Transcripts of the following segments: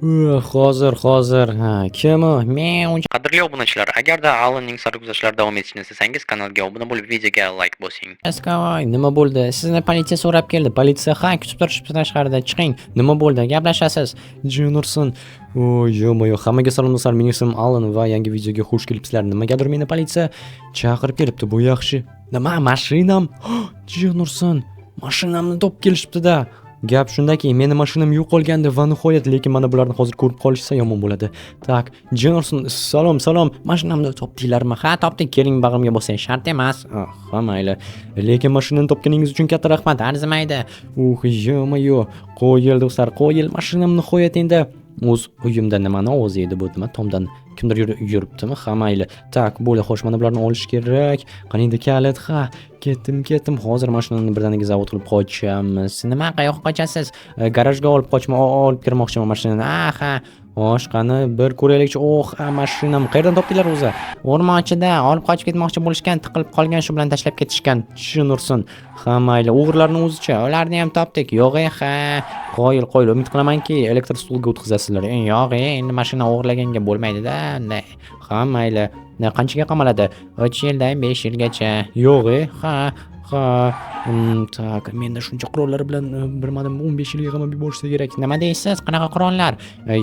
Hozir. Ha, kim u? Men uncha qadrli obunachilar, agarda Alanning sarguzashtlari davom etishini istasangiz, kanalga obuna bo'lib, videoga like bosing. Askavoy, nima bo'ldi? Sizni politsiya so'rab keldi. Politsiya, ha, kutib turishibdi tashqarida. Chiqing. Nima bo'ldi? Gaplashasiz. Jurnursin. Yo-moyo, hammaga salom do'stlar. Mening ismim Alan va yangi videoga xush kelibsizlar. Nimagadir meni politsiya chaqirib kelibdi. Bu yaxshi. Nima, mashinam? Jurnursin. Mashinamni topib kelishibdi-da. Gap shundaki, meni mashinam yo'qolgandi va nihoyat, lekin mana bularni hozir ko'rib qolishsa yomon bo'ladi. Tak, Jennerson, salom. Mashinamni topdinglarmi? Ha, topdik. Keling, bag'rimga bosing. Shart emas. Ha, mayli. Lekin mashinani topganingiz uchun katta rahmat. Arzimaydi. Yo-moyo. Qo'yil do'stlar, qo'yil. Mashinam nihoyat endi o'z uyimda. Nimani o'zi edi bu? Nima tomdan kimdir yuribdimi? Ha, mayli. Tak, bo'ldi. Xo'sh, mana bularni olish kerak. Qani endi kalit? Ha, ketdim. Hozir mashinani birdaniga zavod qilib qochamiz. Nima, qayoqqa qochasiz? Garajga olib kirmoqchiman mashinani. Ha. Xo'sh, qani bir ko'raylikchi. Mashinam qayerdan topdinglar o'zi? O'rmonchida olib qochib ketmoqchi bo'lishgan, tiqilib qolgan, shu bilan tashlab ketishgan. Tushunursin. Ha, mayli. O'g'irlarni o'zicha. Ularni ham topdik. Yo'q, ha. Qo'yil. Umid qilamanki, elektr stulga o'tkazasizlar. Yo'q, endi mashina o'g'irlaganga bo'lmaydi-da. Ha, mayli. Qanchaga qamaladi? 3 yildan 5 yilgacha. Yo'q, ha. Tak, menda shuncha qurollar bilan bilmadim 15 yilga qamab yuborishsa kerak. Nima deysiz? Qanaqa qurollar?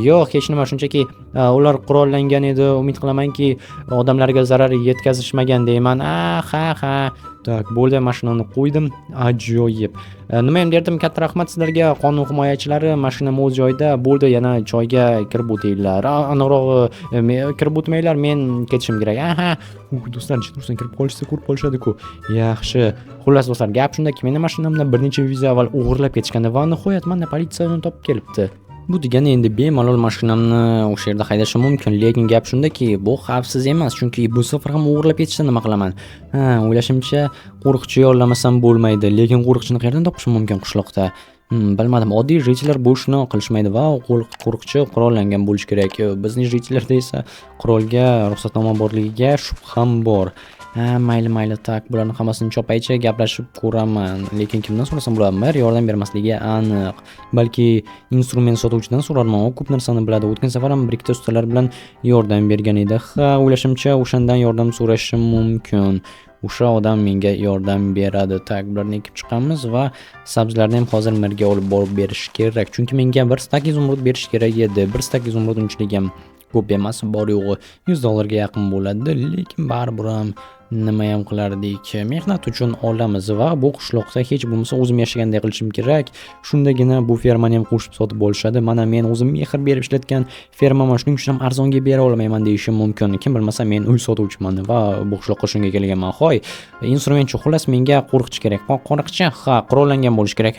Yo'q, hech nima, shunchaki ular qurollangan edi. Umid qilamanki, odamlarga zarar yetkazishmagan deyman. Ha. Tak, bo'ldi, mashinani qo'ydim. Ajoyib. Nima ham derdim, katta rahmat sizlarga, qonun himoyachilari. Mashinam o'z joyida. Bo'ldi, yana choyga kirib o'tinglar. Aniqrog'i, kirib o'tmanglar, men ketishim kerak. Do'stlar, jiddiy kirib qolishsa ko'rib qolishadi-ku. Yaxshi. Xullas do'stlar, gap shundaki, meni mashinamni bir necha viza avval o'g'irlab ketishgandi va nihoyat mana politsiya uni topib kelibdi. Bu degani endi bemalol mashinamni o'sha yerda haydashim mumkin, lekin gap shundaki, bu xavfsiz emas, chunki bu safar ham o'g'irlab ketishsa nima qilaman? O'ylashimcha, qo'riqchi yollamasam bo'lmaydi, lekin qo'riqchini qayerdan topishim mumkin qishloqda? Bilmadim, oddiy jitlar bu ishni qilishmaydi va qo'riqchi qurollangan bo'lish kerak. Bizning jitlarda esa qurolga ruxsatnoma borligiga shubham bor. Mayli, tak, bularni hammasini chopaychi, gaplashib ko'raman. Lekin kimdan so'rasam bo'ladi? Mer yordam bermasligi aniq. Balki instrument sotuvchidan so'rarman, u ko'p narsani biladi. O'tgan safar ham bir ikkita ustalar bilan yordam bergan edi. O'ylashimcha, o'shandan yordam so'rashim mumkin. O'sha odam menga yordam beradi. Tak, bularni ekib chiqamiz va sabzilarni ham hozir merga olib borib berish kerak. Chunki menga 1 stak izumrud berish kerak edi. 1 stak izumrud unchalik ham ko'p emas, bor yo'g'i $100 ga yaqin bo'ladi, lekin baribir ham nima ham qilardik, mehnat uchun olamiz va bu qishloqda hech bo'lmasa o'zim yashagandek qilishim kerak. Shundagina bu fermani ham qo'shib sotib olishadi. Mana men o'zim mehr berib ishlatgan fermama, shuning uchun ham arzonga bera olmayman deyishim mumkin. Kim bilmasa, men uy sotuvchiman va bu qishloqqa shunga kelganman. Xo'y, instrumentchi, xullas menga qo'riqchi kerak. Qo'riqchi, qurollangan bo'lish kerak.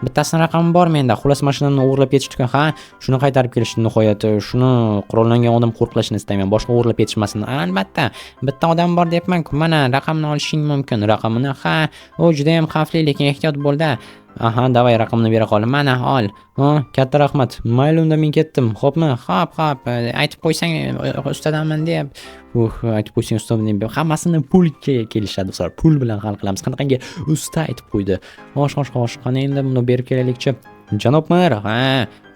Bittasini raqami bor menda. Xullas mashinani o'g'irlab ketishdi. Shuni qaytarib kelishdi nihoyat. Shuni qurollangan odam qo'riqlashini istayman. Boshqa o'g'irlab ketishmasin. Albatta, bitta odam bor deyapman-ku. Mana raqamni olishing mumkin. Raqamini, u juda ham xavfli, lekin ehtiyot bo'l-da. Davay, raqamni bera qol. Mana ol. Katta rahmat. Mayli, unda men ketdim. Xo'pmi? Xo'p. Aytib qo'ysang ustadanman deb. Aytib qo'ysang ustadanman deb. Hammasini pulga kelishadi, ular. Pul bilan hal qilamiz. Qanaqangi usta aytib qo'ydi. Xo'sh. Qani endi buni berib kelaylikchi. Janob mer,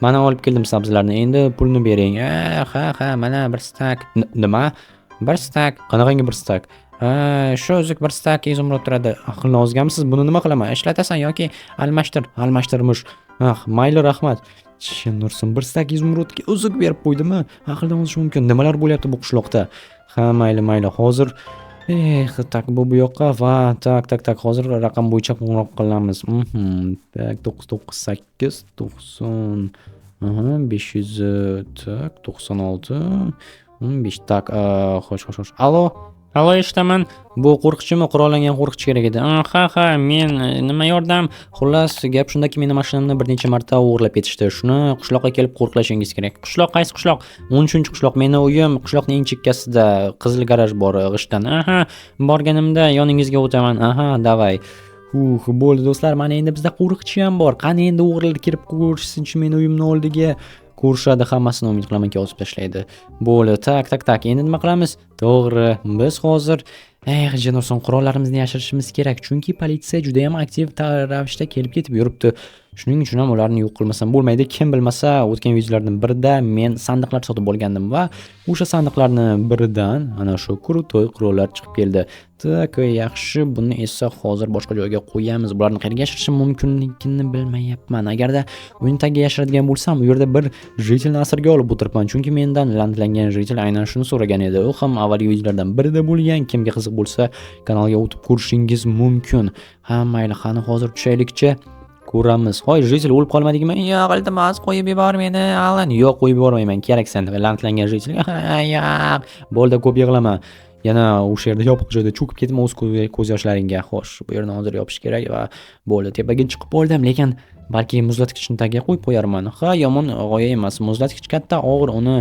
mana olib keldim sabzilarni. Endi pulni bering. Mana 1 stak. Nima? 1 stak. Qanaqangi 1 stak? Shu o'zik 1 stak izumrud turadi. Aqlni ozganmisiz? Buni nima qilaman? Ishlatasan yoki almashtirmish. Mayli, rahmat. Nursin, 1 stak izumrudga o'zik berib qo'ydimi? Aqldan ozish mumkin. Nimalar bo'lyapti bu qishloqda? Mayli. Hozir tak, bu yoqqa va tak, hozir raqam bo'yicha qo'ng'iroq qilamiz. Tak, 998 90 500 tak 96 15 tak. Xo'sh. Allo, eshitaman. Bu qo'riqchimi? Qurollangan qo'riqchi kerak edi. Men nima yordam? Xullas, gap shundaki, meni mashinamni bir necha marta o'g'irlab ketishdi. Shuni qishloqqa kelib qo'riqlashingiz kerak. Qishloq qaysi qishloq? 13-qishloq. Meni uyim qishloqning eng chekkasida, qizil garaj bor g'ishtdan. Borganimda yoningizga o'taman. Davay. Bo'ldi do'stlar, mana endi bizda qo'riqchi ham bor. Qani endi o'g'rilar kirib ko'rishsinchi meni uyimni oldiga. Ko'rishadi, hammasini umid qilamanki osib tashlaydi. Bo'ldi, tak. Endi nima qilamiz? To'g'ri, biz hozir Jennerson qurollarimizni yashirishimiz kerak, chunki politsiya juda ham aktiv ravishda kelib ketib yuribdi. Shuning uchun ham ularni yo'q qilmasam bo'lmaydi. Kim bilmasa, o'tgan videolardan birida men sandiqlar sotib olgandim va o'sha sandiqlarni biridan ana shu krutoy qurollar chiqib keldi. Tak, yaxshi, buni esa hozir boshqa joyga qo'yamiz. Bularni qayerga yashirishim mumkinligini bilmayapman. Agarda o'yin tagiga yashiradigan bo'lsam, u yerda bir jitilni asirga olib o'tiribman. Chunki mendan lantlangan jitil aynan shuni so'ragan edi. U ham avvalgi videolardan birida bo'lgan. Kimga qiziq bo'lsa, kanalga o'tib ko'rishingiz mumkin. Ha, mayli, qani hozir tushaylikchi. Ko'ramiz. Hoy, jitil o'lib qolmadingmi? Yo'q, iltimos, qo'yib yubor meni, Alan. Yo'q, qo'yib yubormayman. Keraksan, lantlangan jitil. Yo'q, bo'ldi, ko'p yig'lama. Yana o'sha yerda yopiq joyda cho'kib ketma o'z ko'z yoshlaringga. Xo'sh, bu yerni hozir yopish kerak va bo'ldi. Tepaga chiqib oldim, lekin balki muzlatgichni tagiga qo'yib qo'yarman. Ha, yomon g'oya emas. Muzlatgich katta, og'ir, uni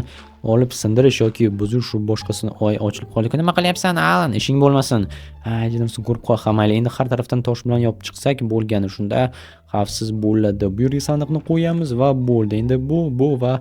olib sindirish yoki buzish boshqasini ochilib qoldi. Nima qilyapsan, Alan? Ishing bo'lmasin. Ha, jinimsin ko'rib qo'y, mayli. Endi har tarafdan tosh bilan yopib chiqsak bo'lgani, shunda xavfsiz bo'ladi. Bu yerga sandiqni qo'yamiz va bo'ldi. Endi bu va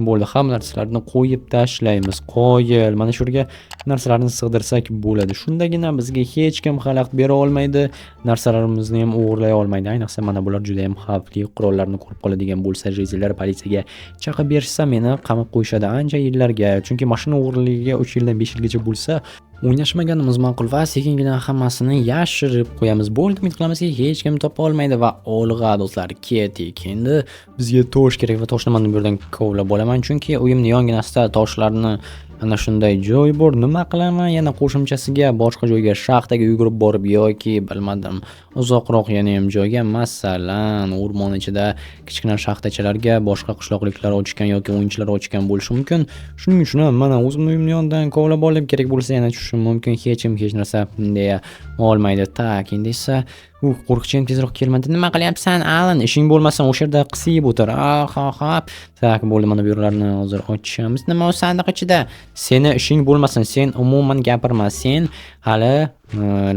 bo'ldi. Hamma narsalarni qo'yib tashlaymiz. Qo'yil. Mana shu yerga narsalarni sig'dirsak bo'ladi. Shundagina bizga hech kim xalaqit bera olmaydi. Narsalarimizni ham o'g'irlay olmaydi. Ayniqsa mana bular juda ham xavfli qurollarni ko'rib qoladigan bo'lsa, jitillar politsiyaga chaqib berishsa, meni qamab qo'yishadi ancha yillarga. Chunki mashina o'g'irligiga 3 yildan 5 yilgacha bo'lsa, o'ynashmaganimiz ma'qul va sekingina hammasini yashirib qo'yamiz. Bo'ldi, umid qilamizki, hech kim topa olmaydi va olg'a do'stlar, ketik. Endi bizga tosh kerak va toshni men bu yerdan kovlab olaman, chunki uyimning yonginasida toshlarni ana shunday joy bor. Nima qilaman? Yana qo'shimchasiga boshqa joyga, shaxtaga yugurib borib yoki bilmadim, uzoqroq yana ham joyga, masalan, o'rmon ichida kichkina shaxtachalarga boshqa qishloqliklar ochgan yoki o'yinchilar ochgan bo'lishi mumkin. Shuning uchun ham mana o'zimning uyimning yonidan kovlab olib, kerak bo'lsa yana tushishim mumkin. Hech kim hech narsa deya olmaydi. Tak, endi esa qo'rqinchim tezroq kelmadi. Nima qilyapsan, Alan? Ishing bo'lmasa o'sha yerda qisib o'tir. Xo'p. Tak, bo'ldi, mana bu yerlarni hozir ochamiz. Nima u sandiq ichida? Seni ishing bo'lmasin, sen umuman gapirma. Sen hali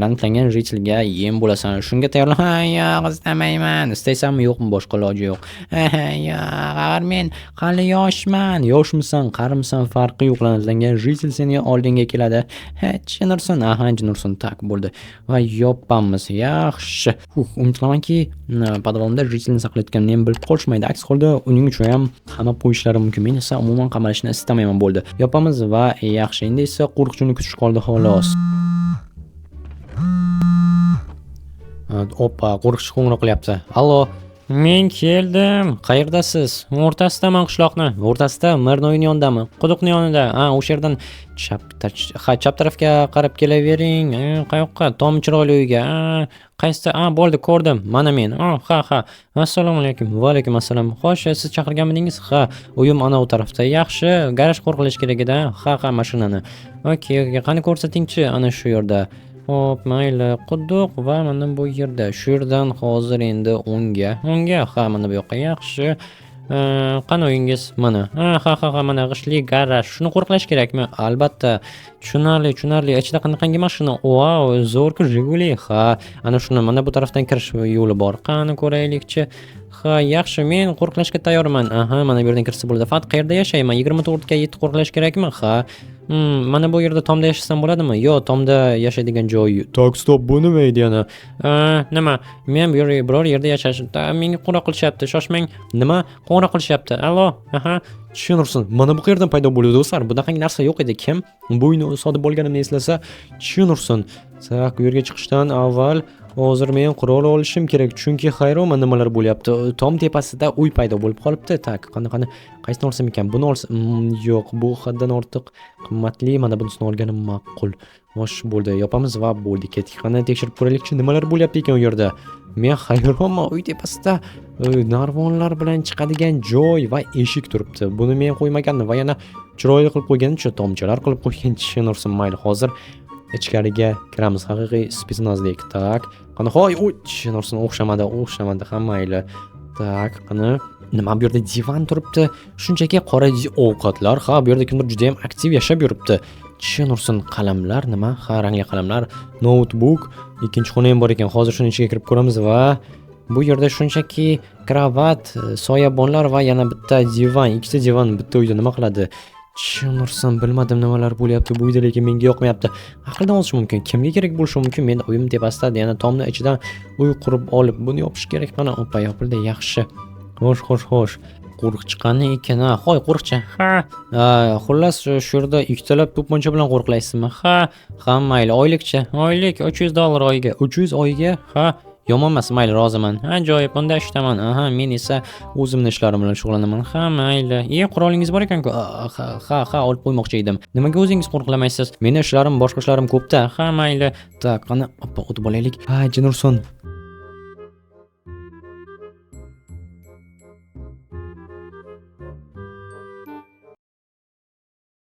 lantlangan jitilga yem bo'lasan. Shunga tayyorlan. Yo'q, istamayman. Istaysanmi, yo'qmi, boshqa iloji yo'q. Yo'q, men hali yoshman. Yoshmisan, qarimsan, farqi yo'q. Lantlangan jitil seni oldinga keladi. Jinursin, jinursin. Tak, bo'ldi. Va yopamiz. Yaxshi. Umid qilamanki, podvalda jitilni saqlayotganini ham bilib qolishmaydi. Aks holda uning uchun ham qamab qo'yishlari mumkin. Men esa umuman qamalishni istamayman. Bo'ldi. Yopamiz va yaxshi. Endi esa qo'rqinchni kutish qoldi xolos. Oppa, qo'rqinch qo'ng'iroq qilyapti. Allo, men keldim. Qayerdasiz? O'rtasidaman qishloqni. O'rtasida, Mirnoyning yonidami? Quduqning yonida. O'sha yerdan chap tarafga qarab kelavering. Qayoqqa? Tom chiroyli uyga. Qaysi? Bo'ldi, ko'rdim. Mana men. Ha. Assalomu alaykum. Va alaykum assalom. Xo'sh, siz chaqirganmidingiz? Ha, uyim ana u tarafda. Yaxshi, garaj qo'riqlash kerak edi. Ha, mashinani. Okey. Qani ko'rsatingchi, ana shu yerda. Xo'p, mayli, quduq va mana bu yerda. Shu yerdan hozir endi o'ngga. Ha, mana bu yoqqa. Yaxshi. Qani uyingiz? Mana. Ha, mana g'ishli garaj. Shuni qo'riqlash kerakmi? Albatta. Tushunarli. Ichida qanaqangi mashina? Wow, zo'r-ku Jiguli. Ha, ana shuni mana bu tarafdan kirish yo'li bor. Qani ko'raylikchi. Ha, yaxshi, men qo'riqlashga tayyorman. Mana bu yerdan kirsa bo'ladi. Faqat qayerda yashayman? 24 ga 7 qo'riqlash kerakmi? Ha. Mana bu yerda tomda yashasam bo'ladimi? Yo'q, tomda yashaydigan joy. Tak, stop, bu nima edi yana? Nima? Men bu yerda biror yerda yashashim. Menga qo'ng'iroq qilishyapti. Shoshmang. Nima? Qo'ng'iroq qilishyapti. Allo. Tushunursin. Mana bu yerdan paydo bo'ldi do'stlar. Bunaqangi narsa yo'q edi. Kim bu uyni sotib olganimni eslasa, tushunursin. Tak, bu yerga chiqishdan avval hozir men qurol olishim kerak, chunki hayronman nimalar bo'lyapti. Tom tepasida uy paydo bo'lib qolibdi. Tak, qani qaysini olsam ekan? Buni olsam, yo'q, bu haddan ortiq qimmatli. Mana bunisini olganim ma'qul. Xo'sh, bo'ldi, yopamiz va bo'ldi, ketdik. Qani tekshirib ko'raylikchi, nimalar bo'lyapti ekan u yerda. Men hayronman, uy tepasida narvonlar bilan chiqadigan joy va eshik turibdi. Buni men qo'ymagandim va yana chiroyli qilib qo'ygan-chi, tomchalar qilib qo'ygan. Tushunursin, mayli, hozir ichkariga kiramiz. Haqiqiy spetsnazdek. Tak, qani tushunursin, o'xshamadi, hammayli. Tak, qani nima bu yerda divan turibdi? Shunchaki qora ovqatlar. Ha, bu yerda kimdir juda ham aktiv yashab yuribdi. Tushunursin, qalamlar nima? Ha, rangli qalamlar, notebook, ikkinchi xona ham bor ekan. Hozir shuni ichiga kirib ko'ramiz va bu yerda shunchaki kravat, soyabonlar va yana bitta divan, ikkita divan bitta uyda nima qiladi? Chinursan, bilmadim nimalar bo'lyapti bu uyda, lekin menga yoqmayapti. Aqldan ozish mumkin. Kimga kerak bo'lishi mumkin? Men uyim tepasida, yana tomni ichidan uy qurib olib, buni yopish kerak. Mana opa yopildi, yaxshi. Xo'sh. Qo'riq chiqqani ekan. Ha, hoy qo'riqchi. Ha. Xullas shu yerda ikkitalab to'pponcha bilan qo'riqlaysizmi? Ha, mayli. Oylikchi. Oylik $300 oyiga. 300 oyiga? Ha. Yomon emas, mayli, roziman. Ajoyib, unda ishlaman. Aha, men esa o'zimning ishlarim bilan shug'ullanaman. Ha, mayli. Qurolingiz bor ekan-ku. Ha, olib qo'ymoqchi edim. Nimaga o'zingiz qo'riqlamaysiz? Meni ishlarim, boshqa ishlarim ko'pda. Ha, mayli. Tak, qani, o'tib olaylik. Ha, Jinurson.